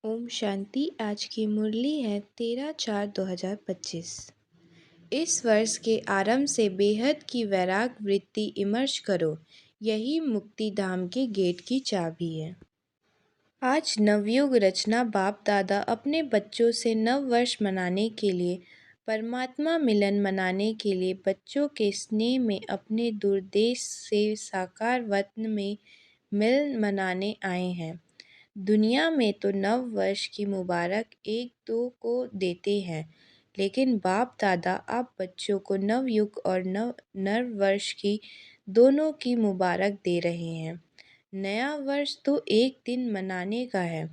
ओम शांति। आज की मुरली है 13/4/2025। इस वर्ष के आरंभ से बेहद की वैराग वृत्ति इमर्श करो, यही मुक्ति धाम के गेट की चाबी है। आज नवयुग रचना बाप दादा अपने बच्चों से नव वर्ष मनाने के लिए, परमात्मा मिलन मनाने के लिए बच्चों के स्नेह में अपने दूरदेश से साकार वतन में मिलन मनाने आए हैं। दुनिया में तो नव वर्ष की मुबारक एक दो को देते हैं, लेकिन बाप दादा आप बच्चों को नव युग और नव वर्ष की दोनों की मुबारक दे रहे हैं। नया वर्ष तो एक दिन मनाने का है,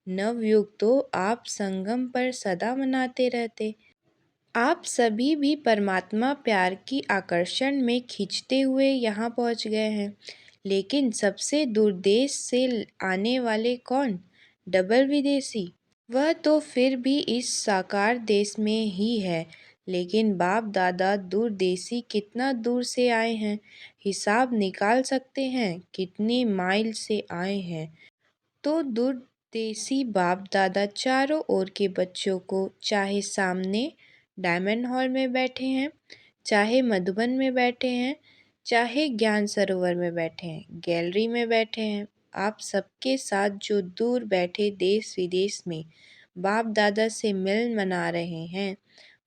नव युग तो आप संगम पर सदा मनाते रहते। आप सभी भी परमात्मा प्यार की आकर्षण में खींचते हुए यहाँ पहुँच गए हैं, लेकिन सबसे दूर देश से आने वाले कौन? डबल विदेशी। वह तो फिर भी इस साकार देश में ही है, लेकिन बाप दादा दूरदेशी कितना दूर से आए हैं, हिसाब निकाल सकते हैं कितने माइल से आए हैं। तो दूरदेशी बाप दादा चारों ओर के बच्चों को, चाहे सामने डायमंड हॉल में बैठे हैं, चाहे मधुबन में बैठे हैं, चाहे ज्ञान सरोवर में बैठे हैं, गैलरी में बैठे हैं, आप सबके साथ जो दूर बैठे देश विदेश में बाप दादा से मिलन मना रहे हैं,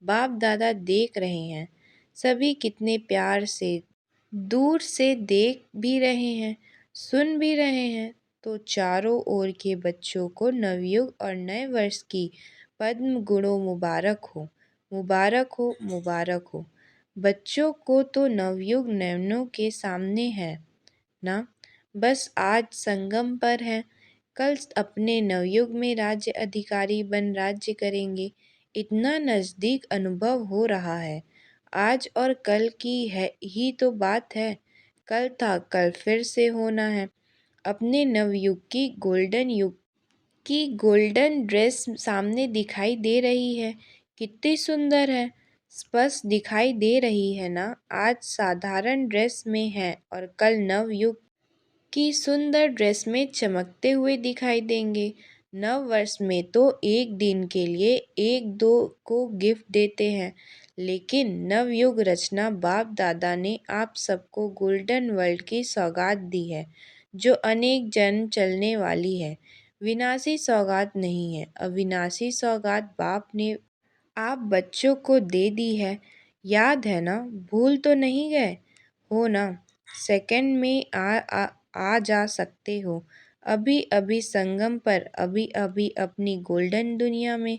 बाप दादा देख रहे हैं, सभी कितने प्यार से दूर से देख भी रहे हैं, सुन भी रहे हैं। तो चारों ओर के बच्चों को नवयुग और नए वर्ष की पद्म गुणों मुबारक हो, मुबारक हो, मुबारक हो। बच्चों को तो नवयुग नयनों के सामने है ना, बस आज संगम पर है, कल अपने नवयुग में राज्य अधिकारी बन राज्य करेंगे। इतना नज़दीक अनुभव हो रहा है। आज और कल की है ही तो बात है, कल था कल फिर से होना है। अपने नवयुग की गोल्डन ड्रेस सामने दिखाई दे रही है, कितनी सुंदर है, स्पष्ट दिखाई दे रही है ना। आज साधारण ड्रेस में है और कल नवयुग की सुंदर ड्रेस में चमकते हुए दिखाई देंगे। नव वर्ष में तो एक दिन के लिए एक दो को गिफ्ट देते हैं, लेकिन नवयुग रचना बाप दादा ने आप सबको गोल्डन वर्ल्ड की सौगात दी है, जो अनेक जन्म चलने वाली है। विनाशी सौगात नहीं है, अविनाशी सौगात बाप ने आप बच्चों को दे दी है। याद है ना, भूल तो नहीं गए हो ना? सेकंड में आ जा सकते हो, अभी अभी संगम पर, अभी अभी अपनी गोल्डन दुनिया में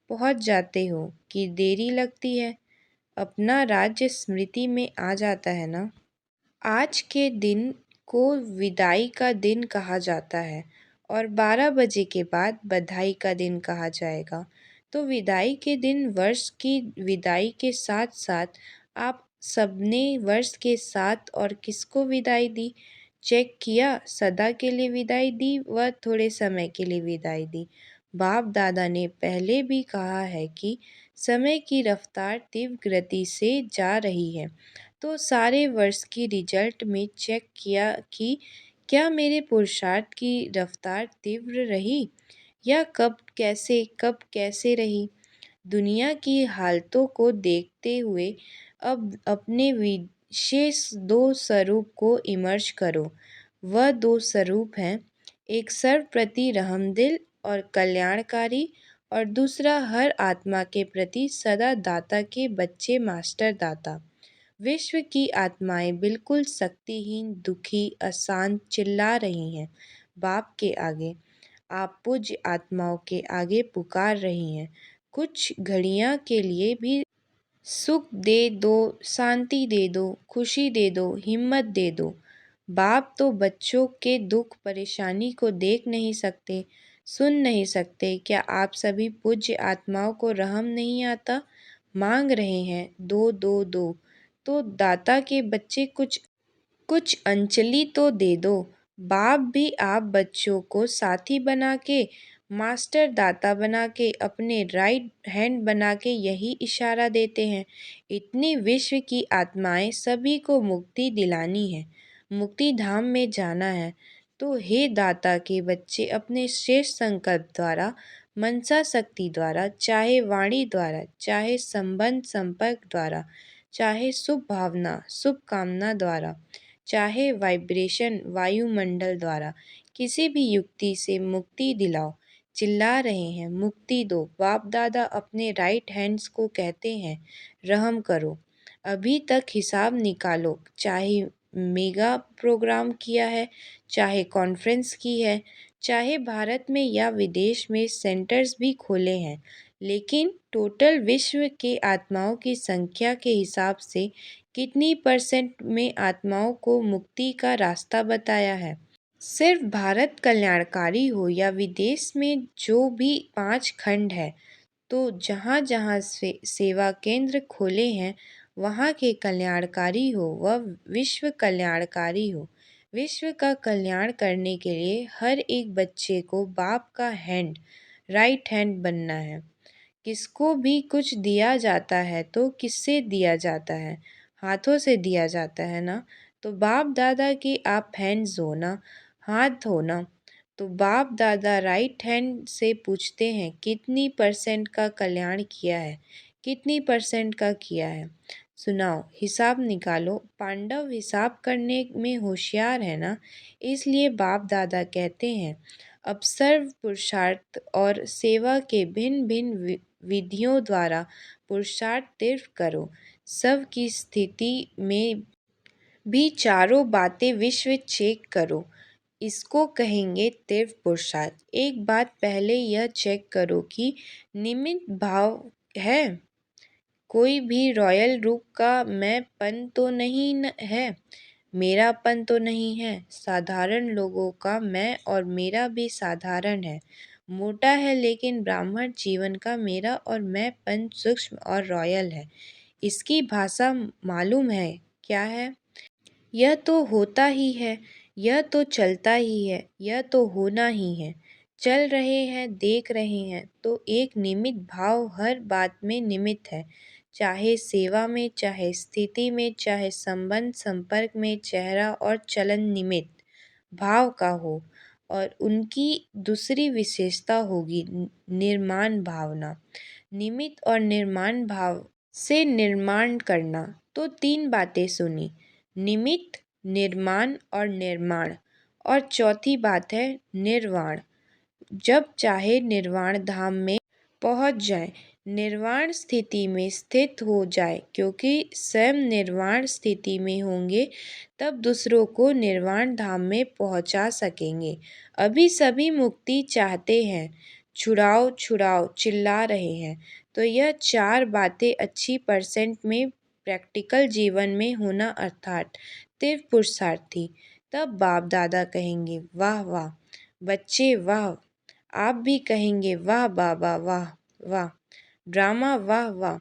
पहुंच जाते हो कि देरी लगती है? अपना राज्य स्मृति में आ जाता है ना। आज के दिन को विदाई का दिन कहा जाता है और 12 बजे के बाद बधाई का दिन कहा जाएगा। तो विदाई के दिन वर्ष की विदाई के साथ साथ आप सबने वर्ष के साथ और किसको विदाई दी? चेक किया? सदा के लिए विदाई दी व थोड़े समय के लिए विदाई दी। बाप दादा ने पहले भी कहा है कि समय की रफ्तार तीव्र गति से जा रही है, तो सारे वर्ष की रिजल्ट में चेक किया कि क्या मेरे पुरुषार्थ की रफ्तार तीव्र रही या कब कैसे रही। दुनिया की हालतों को देखते हुए अब अपने विशेष दो स्वरूप को इमर्ज करो। वह दो स्वरूप हैं, एक सर्वप्रति रहमदिल और कल्याणकारी, और दूसरा हर आत्मा के प्रति सदा दाता के बच्चे मास्टर दाता। विश्व की आत्माएं बिल्कुल शक्तिहीन, दुखी, अशांत चिल्ला रही हैं बाप के आगे। आप पूज्य आत्माओं के आगे पुकार रही हैं, कुछ घड़ियां के लिए भी सुख दे दो, शांति दे दो, खुशी दे दो, हिम्मत दे दो। बाप तो बच्चों के दुख परेशानी को देख नहीं सकते, सुन नहीं सकते। क्या आप सभी पूज्य आत्माओं को रहम नहीं आता? मांग रहे हैं दो दो दो, तो दाता के बच्चे कुछ कुछ अंजलि तो दे दो। बाप भी आप बच्चों को साथी बना के, मास्टर दाता बना के, अपने राइट हैंड बना के यही इशारा देते हैं। इतनी विश्व की आत्माएं सभी को मुक्ति दिलानी है, मुक्ति धाम में जाना है। तो हे दाता के बच्चे अपने श्रेष्ठ संकल्प द्वारा, मनसा शक्ति द्वारा, चाहे वाणी द्वारा, चाहे संबंध संपर्क द्वारा, चाहे शुभ भावना शुभ कामना द्वारा, चाहे वाइब्रेशन वायुमंडल द्वारा, किसी भी युक्ति से मुक्ति दिलाओ। चिल्ला रहे हैं मुक्ति दो। बाप दादा अपने राइट हैंड्स को कहते हैं रहम करो। अभी तक हिसाब निकालो, चाहे मेगा प्रोग्राम किया है, चाहे कॉन्फ्रेंस की है, चाहे भारत में या विदेश में सेंटर्स भी खोले हैं, लेकिन टोटल विश्व के आत्माओं की संख्या के हिसाब से कितनी परसेंट में आत्माओं को मुक्ति का रास्ता बताया है? सिर्फ भारत कल्याणकारी हो या विदेश में जो भी 5 खंड है, तो जहाँ जहाँ से सेवा केंद्र खोले हैं वहाँ के कल्याणकारी हो, वह विश्व कल्याणकारी हो। विश्व का कल्याण करने के लिए हर एक बच्चे को बाप का राइट हैंड बनना है। किसको भी कुछ दिया जाता है तो किससे दिया जाता है? हाथों से दिया जाता है ना। तो बाप दादा के आप हैंड्स हो ना, हाथ हो ना। तो बाप दादा राइट हैंड से पूछते हैं कितनी परसेंट का कल्याण किया है, कितनी परसेंट का किया है। सुनाओ, हिसाब निकालो। पांडव हिसाब करने में होशियार है ना, इसलिए बाप दादा कहते हैं अब सर्व पुरुषार्थ और सेवा के भिन्न भिन्न विधियों द्वारा पुरुषार्थ तीव्र करो। सब की स्थिति में भी चारों बातें विश्व चेक करो। इसको कहेंगे तीव्र पुरुषार्थ। एक बात पहले यह चेक करो कि निमित्त भाव है। कोई भी रॉयल रूप का मैं पन तो नहीं है, मेरापन तो नहीं है। साधारण लोगों का मैं और मेरा भी साधारण है, मोटा है, लेकिन ब्राह्मण जीवन का मेरा और मैं पन सूक्ष्म और रॉयल है। इसकी भाषा मालूम है क्या है? यह तो होता ही है, यह तो चलता ही है, यह तो होना ही है। चल रहे हैं, देख रहे हैं, तो एक निमित्त भाव हर बात में निमित्त है। चाहे सेवा में, चाहे स्थिति में, चाहे संबंध संपर्क में, चेहरा और चलन निमित्त भाव का हो। और उनकी दूसरी विशेषता होगी निर्माण भावना। निमित्त और निर्माण भाव से निर्माण करना। तो 3 बातें सुनी, निमित्त, निर्माण और निर्माण। और चौथी बात है निर्वाण। जब चाहे निर्वाण धाम में पहुंच जाए, निर्वाण स्थिति में स्थित हो जाए, क्योंकि स्वयं निर्वाण स्थिति में होंगे तब दूसरों को निर्वाण धाम में पहुंचा सकेंगे। अभी सभी मुक्ति चाहते हैं, छुड़ाओ छुड़ाओ चिल्ला रहे हैं। तो यह 4 बातें अच्छी परसेंट में प्रैक्टिकल जीवन में होना अर्थात तीव्र पुरुषार्थी। तब बाप दादा कहेंगे वाह वाह बच्चे वाह। आप भी कहेंगे वाह बाबा वाह वाह। ड्रामा वाह वाह,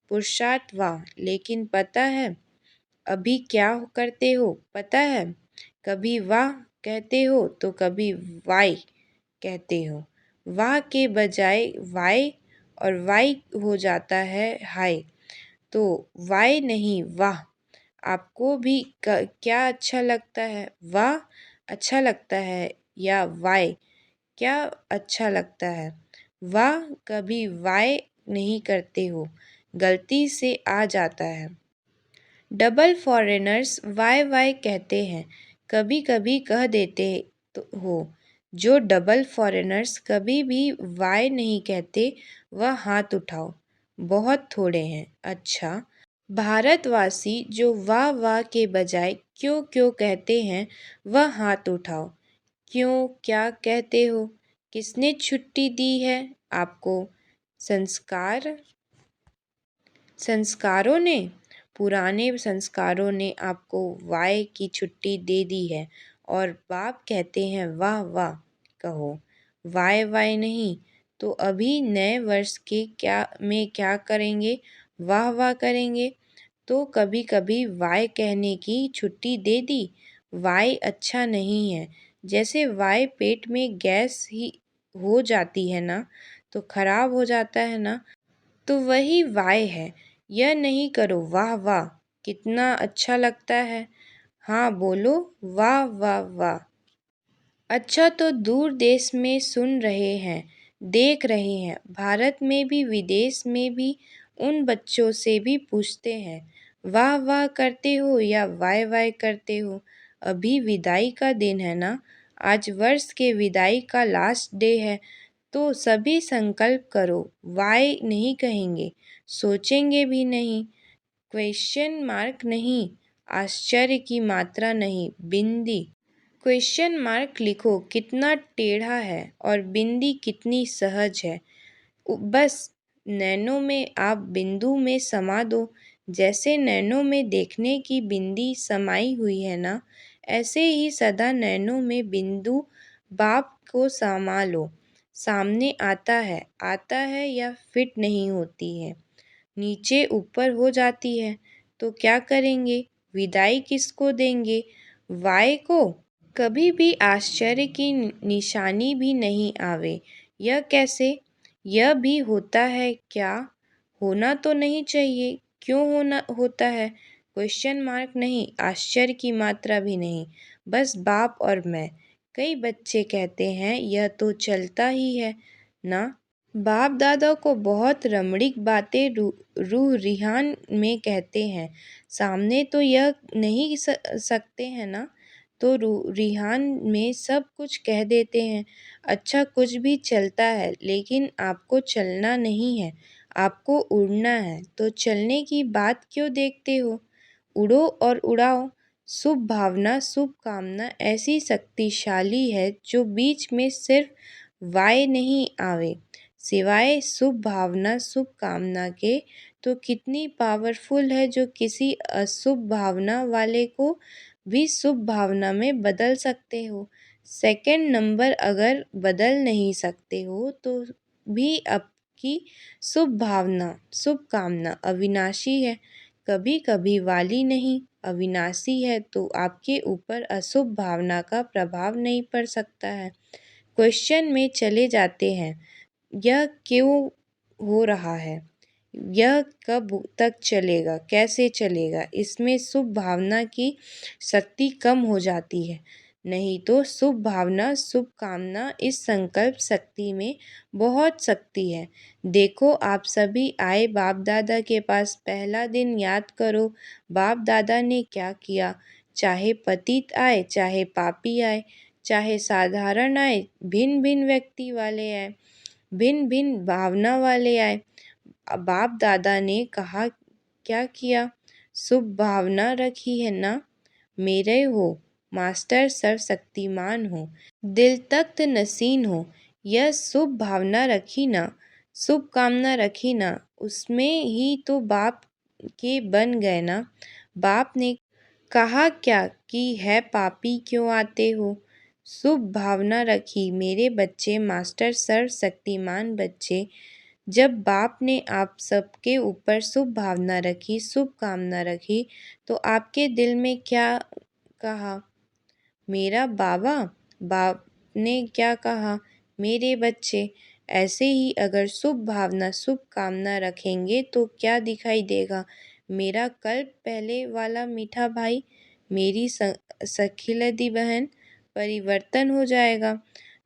पुरुषार्थ वाह। लेकिन पता है अभी क्या करते हो? पता है कभी वाह कहते हो तो कभी वाई कहते हो। वाह के बजाय वाई और वाई हो जाता है हाय। तो वाई नहीं वाह। आपको भी क्या अच्छा लगता है? वाह अच्छा लगता है या वाई क्या अच्छा लगता है? वाह कभी वाई नहीं करते हो, गलती से आ जाता है। डबल फॉरेनर्स वाई वाई कहते हैं, कभी कभी कह देते हो। जो डबल फॉरेनर्स कभी भी वाई नहीं कहते वह हाथ उठाओ। बहुत थोड़े हैं। अच्छा, भारतवासी जो वाह वाह के बजाय क्यों क्यों कहते हैं वह हाथ उठाओ। क्यों क्या कहते हो? किसने छुट्टी दी है आपको? संस्कारों ने, पुराने संस्कारों ने आपको वाई की छुट्टी दे दी है और बाप कहते हैं वाह वाह कहो, वाई वाई नहीं। तो अभी नए वर्ष के क्या करेंगे? वाह वाह करेंगे। तो कभी कभी वाई कहने की छुट्टी दे दी। वाई अच्छा नहीं है। जैसे वाई पेट में गैस ही हो जाती है ना, तो खराब हो जाता है ना, तो वही वाई है। यह नहीं करो वाह वाह कितना अच्छा लगता है। हाँ बोलो वाह वाह वाह। अच्छा तो दूर देश में सुन रहे हैं, देख रहे हैं, भारत में भी विदेश में भी उन बच्चों से भी पूछते हैं, वाह वाह करते हो या वाय वाय करते हो। अभी विदाई का दिन है ना, आज वर्ष के विदाई का लास्ट डे है, तो सभी संकल्प करो, वाय नहीं कहेंगे, सोचेंगे भी नहीं, क्वेश्चन मार्क नहीं, आश्चर्य की मात्रा नहीं, बिंदी। क्वेश्चन मार्क लिखो कितना टेढ़ा है और बिंदी कितनी सहज है। बस नैनों में आप बिंदु में समा दो। जैसे नैनों में देखने की बिंदी समाई हुई है ना, ऐसे ही सदा नैनों में बिंदु बाप को समा लो। सामने आता है या फिट नहीं होती है, नीचे ऊपर हो जाती है, तो क्या करेंगे, विदाई किसको देंगे, वाय को। कभी भी आश्चर्य की निशानी भी नहीं आवे। यह कैसे, यह भी होता है क्या, होना तो नहीं चाहिए, क्यों होना होता है, क्वेश्चन मार्क नहीं, आश्चर्य की मात्रा भी नहीं, बस बाप और मैं। कई बच्चे कहते हैं यह तो चलता ही है ना। बाप दादा को बहुत रमणीक बातें रूह रिहान में कहते हैं, सामने तो यह नहीं सकते हैं ना, तो रिहान में सब कुछ कह देते हैं। अच्छा कुछ भी चलता है, लेकिन आपको चलना नहीं है, आपको उड़ना है, तो चलने की बात क्यों देखते हो, उड़ो और उड़ाओ। शुभ भावना शुभ कामना ऐसी शक्तिशाली है जो बीच में सिर्फ वाय नहीं आवे, सिवाय शुभ भावना शुभ कामना के, तो कितनी पावरफुल है जो किसी अशुभ भावना वाले को भी शुभ भावना में बदल सकते हो। सेकंड नंबर अगर बदल नहीं सकते हो तो भी आपकी शुभ भावना शुभ कामना अविनाशी है, कभी कभी वाली नहीं, अविनाशी है तो आपके ऊपर अशुभ भावना का प्रभाव नहीं पड़ सकता है। क्वेश्चन में चले जाते हैं, यह क्यों हो रहा है, यह कब तक चलेगा, कैसे चलेगा, इसमें शुभ भावना की शक्ति कम हो जाती है। नहीं तो शुभ भावना शुभ कामना इस संकल्प शक्ति में बहुत शक्ति है। देखो आप सभी आए बाप दादा के पास, पहला दिन याद करो बाप दादा ने क्या किया, चाहे पतित आए चाहे पापी आए, चाहे साधारण आए, भिन्न भिन्न व्यक्ति वाले आए, भिन्न भिन्न भावना वाले आए, बाप दादा ने कहा क्या किया, शुभ भावना रखी है ना, मेरे हो, मास्टर सर्वशक्तिमान हो, दिल तख्त नसीन हो, यह शुभ भावना रखी ना, शुभ कामना रखी ना, उसमें ही तो बाप के बन गए ना। बाप ने कहा क्या कि है पापी क्यों आते हो, शुभ भावना रखी मेरे बच्चे, मास्टर सर्वशक्तिमान बच्चे। जब बाप ने आप सबके ऊपर शुभ भावना रखी शुभ कामना रखी, तो आपके दिल में क्या कहा, मेरा बाबा, बाप ने क्या कहा, मेरे बच्चे। ऐसे ही अगर शुभ भावना शुभ कामना रखेंगे तो क्या दिखाई देगा, मेरा कल्प पहले वाला मीठा भाई, मेरी सखीलदी बहन, परिवर्तन हो जाएगा।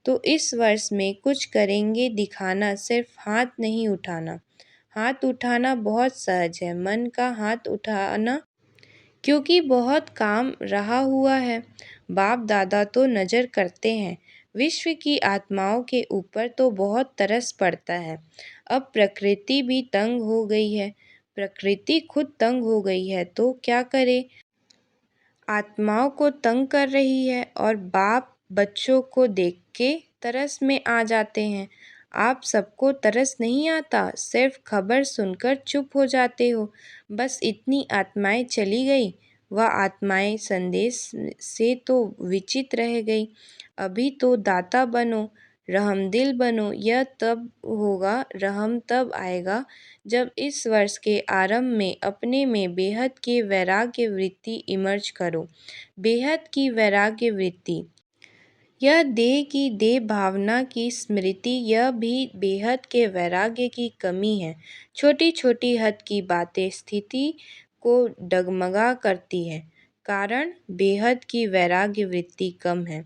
तो इस वर्ष में कुछ करेंगे दिखाना, सिर्फ हाथ नहीं उठाना। हाथ उठाना बहुत सहज है, मन का हाथ उठाना क्योंकि बहुत काम रहा हुआ है। बाप दादा तो नज़र करते हैं, विश्व की आत्माओं के ऊपर तो बहुत तरस पड़ता है। अब प्रकृति भी तंग हो गई है, प्रकृति खुद तंग हो गई है तो क्या करे, आत्माओं को तंग कर रही है और बाप बच्चों को देख के तरस में आ जाते हैं। आप सबको तरस नहीं आता, सिर्फ खबर सुनकर चुप हो जाते हो। बस इतनी आत्माएं चली गई, वह आत्माएं संदेश से तो विचित रह गई। अभी तो दाता बनो, रहमदिल बनो, यह तब होगा, रहम तब आएगा जब इस वर्ष के आरंभ में अपने में बेहद की वैराग्य वृत्ति इमर्ज करो। बेहद की वैराग्य वृत्ति, यह देह की देह भावना की स्मृति, यह भी बेहद के वैराग्य की कमी है। छोटी छोटी हद की बातें स्थिति को डगमगा करती है, कारण बेहद की वैराग्य वृत्ति कम है।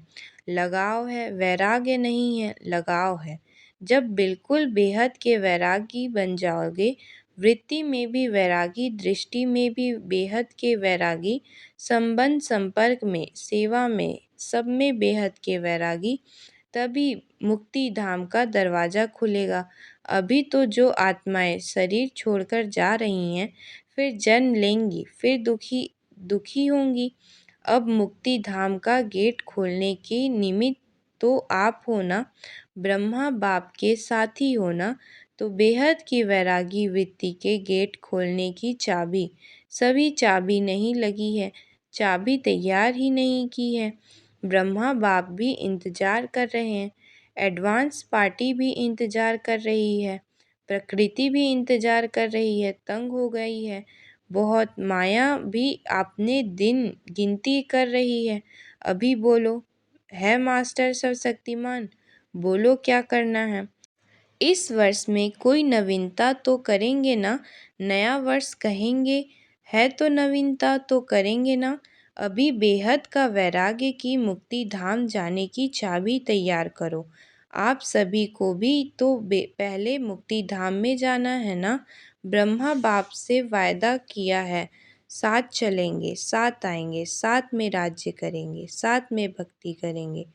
लगाव है, वैराग्य नहीं है, लगाव है। जब बिल्कुल बेहद के वैरागी बन जाओगे, वृत्ति में भी वैरागी, दृष्टि में भी बेहद के वैरागी, संबंध संपर्क में, सेवा में, सब में बेहद के वैरागी, तभी मुक्ति धाम का दरवाजा खुलेगा। अभी तो जो आत्माएं शरीर छोड़कर जा रही हैं, फिर जन्म लेंगी, फिर दुखी दुखी होंगी। अब मुक्ति धाम का गेट खोलने की निमित्त तो आप हो ना, ब्रह्मा बाप के साथी हो ना, तो बेहद की वैरागी वृत्ति के गेट खोलने की चाबी, सभी चाबी नहीं लगी है, चाबी तैयार ही नहीं की है। ब्रह्मा बाप भी इंतजार कर रहे हैं, एडवांस पार्टी भी इंतजार कर रही है, प्रकृति भी इंतजार कर रही है, तंग हो गई है बहुत, माया भी आपने दिन गिनती कर रही है। अभी बोलो, है मास्टर सर्वशक्तिमान, बोलो क्या करना है। इस वर्ष में कोई नवीनता तो करेंगे ना, नया वर्ष कहेंगे, है तो नवीनता तो करेंगे ना। अभी बेहद का वैराग्य की मुक्ति धाम जाने की चाबी तैयार करो। आप सभी को भी तो पहले मुक्ति धाम में जाना है ना। ब्रह्मा बाप से वायदा किया है, साथ चलेंगे, साथ आएंगे, साथ में राज्य करेंगे, साथ में भक्ति करेंगे।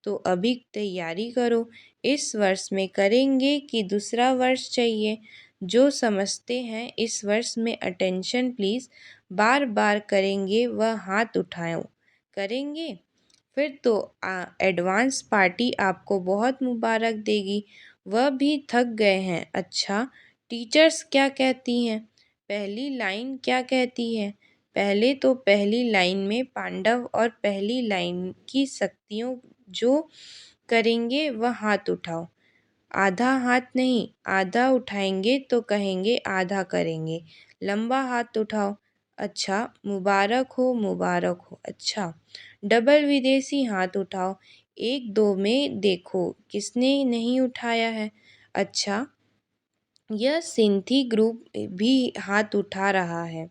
तो अभी तैयारी करो। इस वर्ष में करेंगे कि दूसरा वर्ष चाहिए? जो समझते हैं इस वर्ष में अटेंशन प्लीज़, बार बार करेंगे वह हाथ उठाओ। करेंगे? फिर तो एडवांस पार्टी आपको बहुत मुबारक देगी, वह भी थक गए हैं। अच्छा, टीचर्स क्या कहती हैं? पहली लाइन क्या कहती है? पहले तो पहली लाइन में पांडव और पहली लाइन की शक्तियों जो करेंगे वह हाथ उठाओ। आधा हाथ नहीं, आधा उठाएंगे तो कहेंगे आधा करेंगे। लंबा हाथ उठाओ। अच्छा, मुबारक हो, मुबारक हो। अच्छा, डबल विदेशी हाथ उठाओ। एक दो में देखो किसने नहीं उठाया है। अच्छा, यह सिंथी ग्रुप भी हाथ उठा रहा है,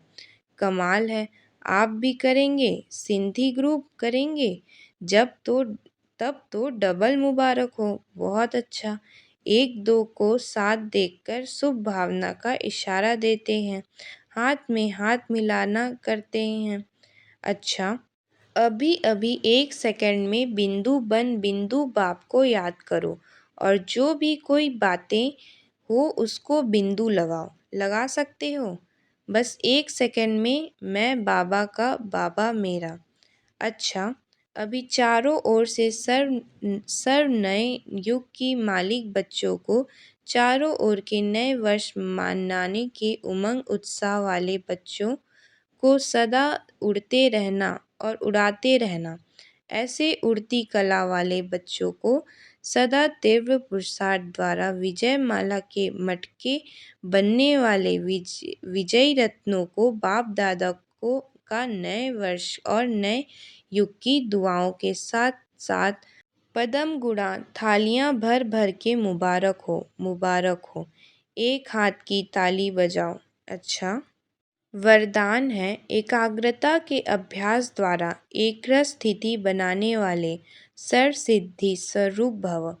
कमाल है। आप भी करेंगे? सिंथी ग्रुप करेंगे? जब तो तब तो डबल मुबारक हो, बहुत अच्छा। एक दो को साथ देखकर शुभ भावना का इशारा देते हैं, हाथ में हाथ मिलाना करते हैं। अच्छा, अभी अभी 1 सेकंड में बिंदु बन बिंदु बाप को याद करो, और जो भी कोई बातें हो उसको बिंदु लगाओ। लगा सकते हो? बस 1 सेकंड में मैं बाबा का, बाबा मेरा। अच्छा, अभी चारों ओर से सर्व नए युग की मालिक बच्चों को, चारों ओर के नए वर्ष मनाने के उमंग उत्साह वाले बच्चों को सदा उड़ते रहना और उड़ाते रहना। ऐसे उड़ती कला वाले बच्चों को सदा तीव्र पुरुषार्थ द्वारा विजय माला के मटके बनने वाले विजयी रत्नों को बाप दादा को का नए वर्ष और नए युग की दुआओं के साथ साथ पदम गुणा थालियां भर भर के मुबारक हो, मुबारक हो। एक हाथ की ताली बजाओ। अच्छा, वरदान है, एकाग्रता के अभ्यास द्वारा एकरस स्थिति बनाने वाले सर्व सिद्धि स्वरूप भव।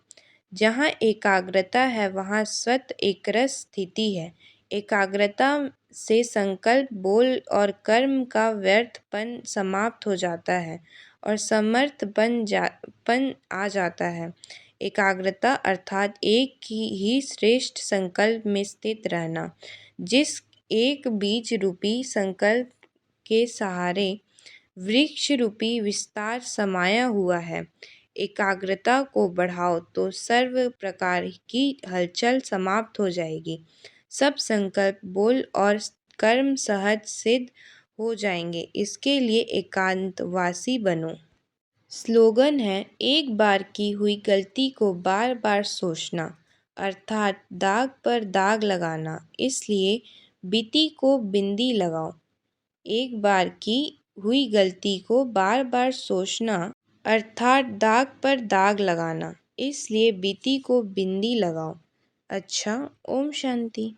जहाँ एकाग्रता है वहाँ स्वत एकरस स्थिति है। एकाग्रता से संकल्प, बोल और कर्म का व्यर्थपन समाप्त हो जाता है और समर्थपन आ जाता है। एकाग्रता अर्थात एक ही श्रेष्ठ संकल्प में स्थित रहना, जिस एक बीज रूपी संकल्प के सहारे वृक्ष रूपी विस्तार समाया हुआ है। एकाग्रता को बढ़ाओ तो सर्व प्रकार की हलचल समाप्त हो जाएगी, सब संकल्प, बोल और कर्म सहज सिद्ध हो जाएंगे। इसके लिए एकांतवासी बनो। स्लोगन है, एक बार की हुई गलती को बार बार सोचना, अर्थात दाग पर दाग लगाना। इसलिए बीती को बिंदी लगाओ। एक बार की हुई गलती को बार बार सोचना, अर्थात दाग पर दाग लगाना। इसलिए बीती को बिंदी लगाओ। अच्छा, ओम शांति।